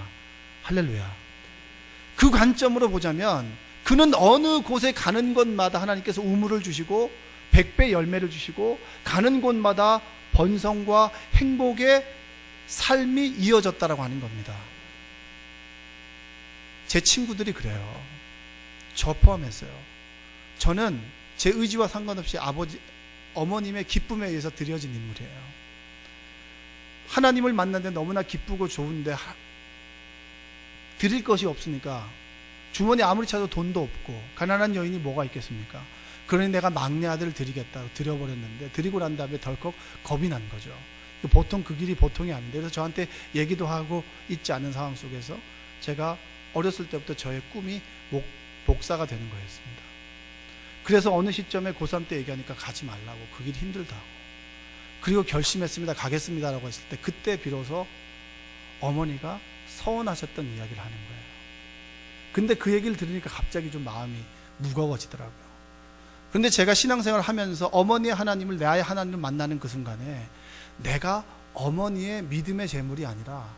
할렐루야. 그 관점으로 보자면 그는 어느 곳에 가는 곳마다 하나님께서 우물을 주시고 100배 열매를 주시고 가는 곳마다 번성과 행복의 삶이 이어졌다라고 하는 겁니다. 제 친구들이 그래요. 저 포함해서요. 저는 제 의지와 상관없이 어머님의 기쁨에 의해서 드려진 인물이에요. 하나님을 만났는데 너무나 기쁘고 좋은데 드릴 것이 없으니까 주머니 아무리 찾아도 돈도 없고 가난한 여인이 뭐가 있겠습니까? 그러니 내가 막내 아들을 드리겠다고 드려버렸는데 드리고 난 다음에 덜컥 겁이 난 거죠. 보통 그 길이 보통이 아닌데 그래서 저한테 얘기도 하고 있지 않은 상황 속에서 제가 어렸을 때부터 저의 꿈이 목사가 되는 거였습니다. 그래서 어느 시점에 고3 때 얘기하니까 가지 말라고, 그 길이 힘들다고. 그리고 결심했습니다. 가겠습니다라고 했을 때 그때 비로소 어머니가 서운하셨던 이야기를 하는 거예요. 근데 그 얘기를 들으니까 갑자기 좀 마음이 무거워지더라고요. 그런데 제가 신앙생활을 하면서 어머니의 하나님을 나의 하나님을 만나는 그 순간에 내가 어머니의 믿음의 제물이 아니라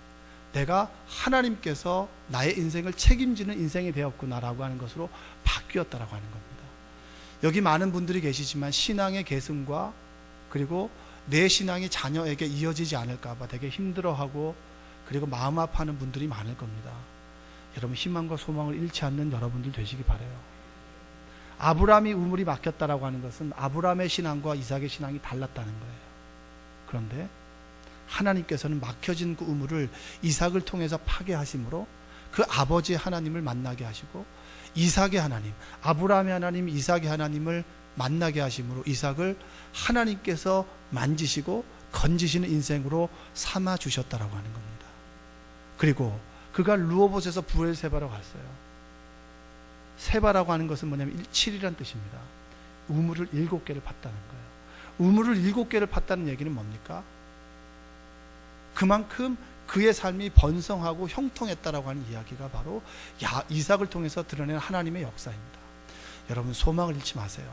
내가 하나님께서 나의 인생을 책임지는 인생이 되었구나라고 하는 것으로 바뀌었다라고 하는 겁니다. 여기 많은 분들이 계시지만 신앙의 계승과 그리고 내 신앙이 자녀에게 이어지지 않을까 봐 되게 힘들어하고 그리고 마음 아파하는 분들이 많을 겁니다. 여러분 희망과 소망을 잃지 않는 여러분들 되시기 바라요. 아브라함이 우물이 막혔다라고 하는 것은 아브라함의 신앙과 이삭의 신앙이 달랐다는 거예요. 그런데 하나님께서는 막혀진 그 우물을 이삭을 통해서 파괴하심으로 그 아버지의 하나님을 만나게 하시고 이삭의 하나님, 아브라함의 하나님, 이삭의 하나님을 만나게 하심으로 이삭을 하나님께서 만지시고 건지시는 인생으로 삼아 주셨다라고 하는 겁니다. 그리고 그가 르호봇에서 브엘세바로 갔어요. 세바라고 하는 것은 뭐냐면 7이라는 뜻입니다. 우물을 7개를 팠다는 거예요. 우물을 7개를 팠다는 얘기는 뭡니까? 그만큼 그의 삶이 번성하고 형통했다라고 하는 이야기가 바로 이삭을 통해서 드러낸 하나님의 역사입니다. 여러분 소망을 잃지 마세요.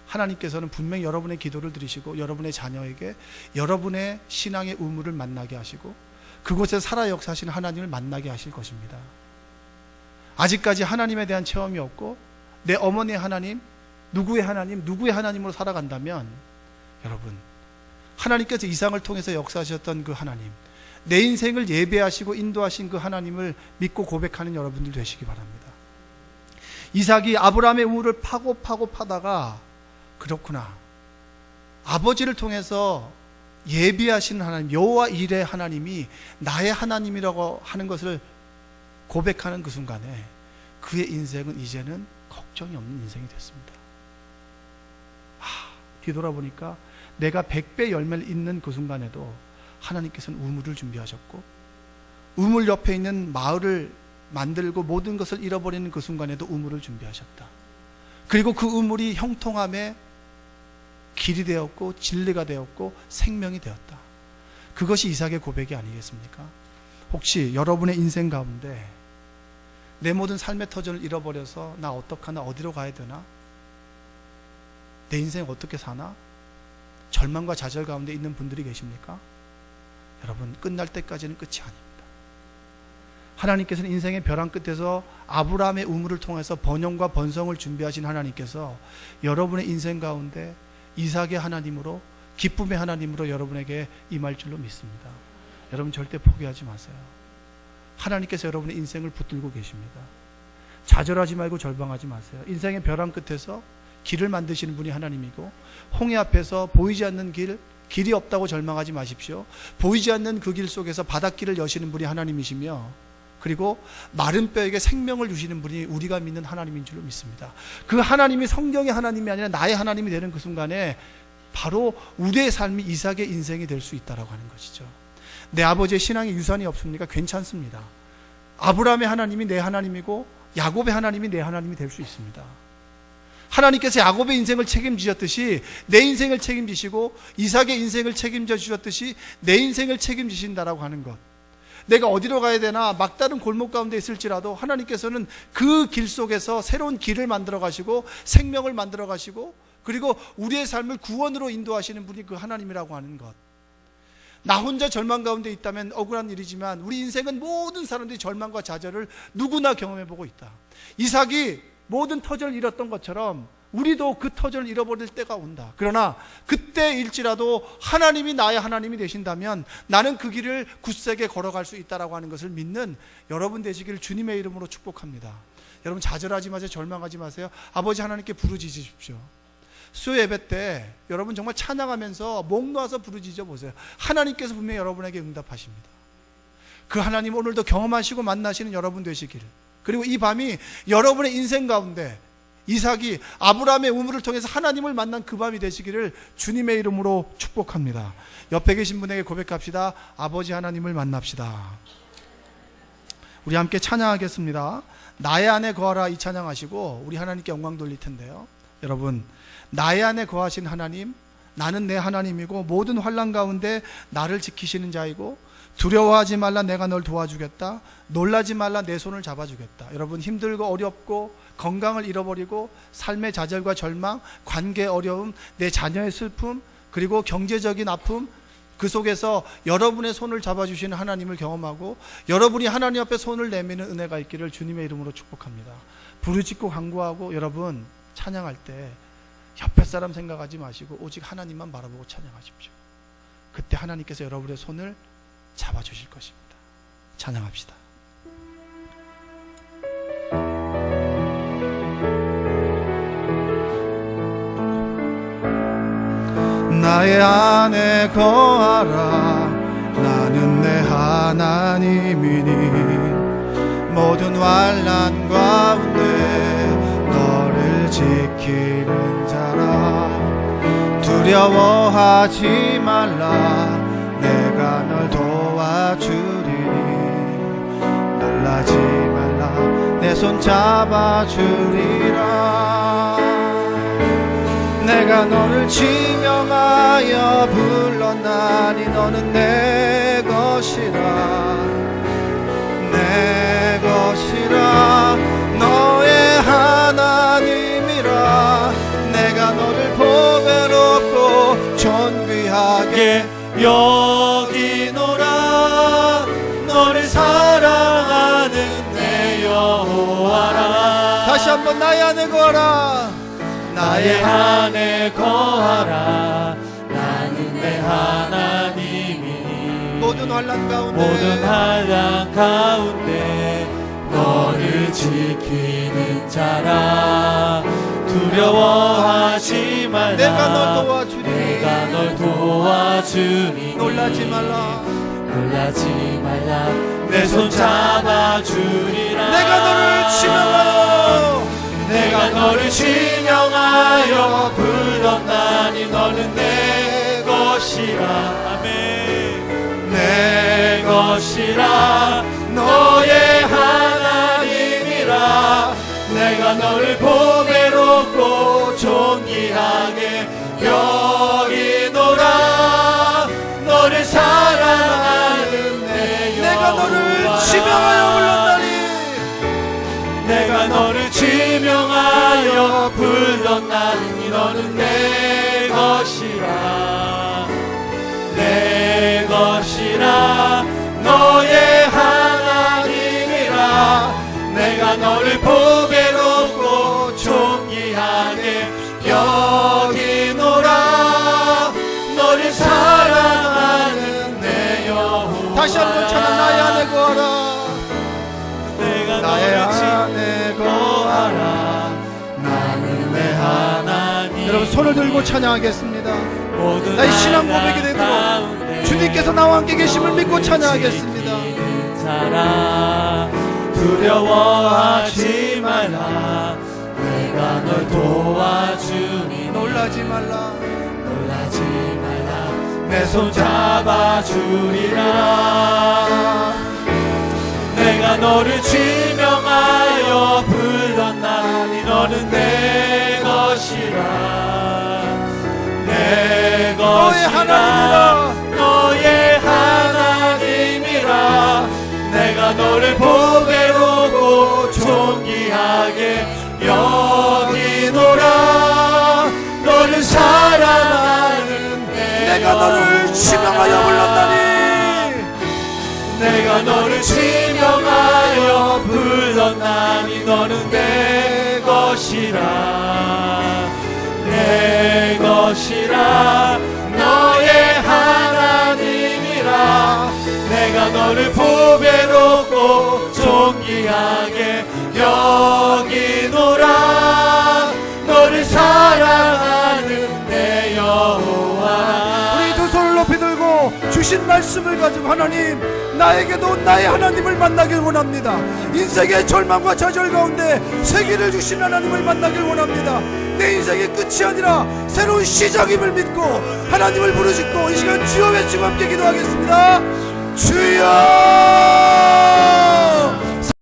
하나님께서는 분명히 여러분의 기도를 들으시고 여러분의 자녀에게 여러분의 신앙의 우물을 만나게 하시고 그곳에 살아 역사하시는 하나님을 만나게 하실 것입니다. 아직까지 하나님에 대한 체험이 없고 내 어머니의 하나님, 누구의 하나님으로 살아간다면 여러분 하나님께서 이삭을 통해서 역사하셨던 그 하나님, 내 인생을 예배하시고 인도하신 그 하나님을 믿고 고백하는 여러분들 되시기 바랍니다. 이삭이 아브라함의 우물을 파다가 그렇구나, 아버지를 통해서 예비하시는 하나님, 여호와 일의 하나님이 나의 하나님이라고 하는 것을 고백하는 그 순간에 그의 인생은 이제는 걱정이 없는 인생이 됐습니다. 뒤돌아보니까 내가 100배 열매를 잇는 그 순간에도 하나님께서는 우물을 준비하셨고 우물 옆에 있는 마을을 만들고 모든 것을 잃어버리는 그 순간에도 우물을 준비하셨다. 그리고 그 우물이 형통함의 길이 되었고 진리가 되었고 생명이 되었다. 그것이 이삭의 고백이 아니겠습니까? 혹시 여러분의 인생 가운데 내 모든 삶의 터전을 잃어버려서 나 어떡하나, 어디로 가야 되나, 내 인생 어떻게 사나, 절망과 좌절 가운데 있는 분들이 계십니까? 여러분 끝날 때까지는 끝이 아닙니다. 하나님께서는 인생의 벼랑 끝에서 아브라함의 우물을 통해서 번영과 번성을 준비하신 하나님께서 여러분의 인생 가운데 이삭의 하나님으로, 기쁨의 하나님으로 여러분에게 임할 줄로 믿습니다. 여러분 절대 포기하지 마세요. 하나님께서 여러분의 인생을 붙들고 계십니다. 좌절하지 말고 절망하지 마세요. 인생의 벼랑 끝에서 길을 만드시는 분이 하나님이고 홍해 앞에서 보이지 않는 길이 없다고 절망하지 마십시오. 보이지 않는 그 길 속에서 바닷길을 여시는 분이 하나님이시며 그리고 마른 뼈에게 생명을 주시는 분이 우리가 믿는 하나님인 줄로 믿습니다. 그 하나님이 성경의 하나님이 아니라 나의 하나님이 되는 그 순간에 바로 우리의 삶이 이삭의 인생이 될 수 있다라고 하는 것이죠. 내 아버지의 신앙의 유산이 없습니까? 괜찮습니다. 아브라함의 하나님이 내 하나님이고 야곱의 하나님이 내 하나님이 될 수 있습니다. 하나님께서 야곱의 인생을 책임지셨듯이 내 인생을 책임지시고 이삭의 인생을 책임져 주셨듯이 내 인생을 책임지신다라고 하는 것, 내가 어디로 가야 되나 막다른 골목 가운데 있을지라도 하나님께서는 그 길 속에서 새로운 길을 만들어 가시고 생명을 만들어 가시고 그리고 우리의 삶을 구원으로 인도하시는 분이 그 하나님이라고 하는 것. 나 혼자 절망 가운데 있다면 억울한 일이지만 우리 인생은 모든 사람들이 절망과 좌절을 누구나 경험해 보고 있다. 이삭이 모든 터전을 잃었던 것처럼 우리도 그 터전을 잃어버릴 때가 온다. 그러나 그때일지라도 하나님이 나의 하나님이 되신다면 나는 그 길을 굳세게 걸어갈 수 있다라고 하는 것을 믿는 여러분 되시기를 주님의 이름으로 축복합니다. 여러분 좌절하지 마세요. 절망하지 마세요. 아버지 하나님께 부르짖으십시오. 수요 예배 때 여러분 정말 찬양하면서 목 놓아서 부르짖어 보세요. 하나님께서 분명히 여러분에게 응답하십니다. 그 하나님 오늘도 경험하시고 만나시는 여러분 되시기를. 그리고 이 밤이 여러분의 인생 가운데 이삭이 아브라함의 우물을 통해서 하나님을 만난 그 밤이 되시기를 주님의 이름으로 축복합니다. 옆에 계신 분에게 고백합시다. 아버지 하나님을 만납시다. 우리 함께 찬양하겠습니다. 나의 안에 거하라 이 찬양하시고 우리 하나님께 영광 돌릴 텐데요. 여러분, 나의 안에 거하신 하나님, 나는 내 하나님이고 모든 환난 가운데 나를 지키시는 자이고 두려워하지 말라 내가 널 도와주겠다. 놀라지 말라 내 손을 잡아주겠다. 여러분 힘들고 어렵고 건강을 잃어버리고 삶의 좌절과 절망, 관계의 어려움, 내 자녀의 슬픔, 그리고 경제적인 아픔, 그 속에서 여러분의 손을 잡아주시는 하나님을 경험하고 여러분이 하나님 앞에 손을 내미는 은혜가 있기를 주님의 이름으로 축복합니다. 부르짖고 간구하고 여러분 찬양할 때 옆에 사람 생각하지 마시고 오직 하나님만 바라보고 찬양하십시오. 그때 하나님께서 여러분의 손을 잡아주실 것입니다. 찬양합시다. 나의 안에 거하라 나는 내 하나님이니 모든 환난 가운데 너를 지키는 자라 두려워하지 말라 내가 널 도와주리니 놀라지 말라 내 손 잡아주리라 내가 너를 지명하여 불렀나니 너는 내 것이라 내 것이라 너의 하나님이라 내가 너를 보배롭고 존귀하게 여기노라 너를 사랑하는 내 여호와라 다시 한번 나의 안에 거하라 나의 안에 거하라 나는 내 하나님이니 모든 환난 가운데 모든 환난 가운데 너를 지키는 자라 두려워하지 말라 내가 널 도와주리 내가 널 도와주리 놀라지 말라 놀라지 말라 내 손 잡아주리라 내가 너를 지명하여 내가 너를 지명하여 불렀나니 너는 내 것이라 아멘 내 것이라 너의 하나님이라 내가 너를 보배롭고 존귀하게 여기노라 너를 사랑하는 내 내가 너를 지명하여 불렀나니 내가 너를 지명하여 불렀나니 너는 내 것이라 내 것이라 너의 하나님이라 내가 너를 보배롭고 존귀하게 여기노라 너를 사랑하는 내 여호와 다시 한번 찬양 나의 안에 거하라 내가 나의 너를 안에 거하라 나는 내 하나님 여러분 손을 들고 찬양하겠습니다. 모든 나의 신앙 고백이 되도록 가운데 주님께서 나와 함께 계심을 믿고 찬양하겠습니다. 자라 두려워하지 말라 내가 널 도와주니 놀라지 말라 놀라지 말라 내 손 잡아주리라 내가 너를 지명하여 불렀나니 너는 내 것이라 내 너의 것이라 하나님이라 너의 하나님이라 내가 너를 지명하여 불렀나니 내가 너를 지명하여 불렀나니 너는 내 것이라 내 것이라 너의 하나님이라 내가 너를 보배롭고 존귀하게 여기노라 너를 사랑하는 내 여호와 우리 두 손을 높이 들고 주신 말씀을 가지고 하나님 나에게도 나의 하나님을 만나길 원합니다. 인생의 절망과 좌절 가운데 세기를 주신 하나님을 만나길 원합니다. 내 인생의 끝이 아니라 새로운 시작임을 믿고 하나님을 부르짖고 이 시간 주여 외치고 함께 기도하겠습니다. 주여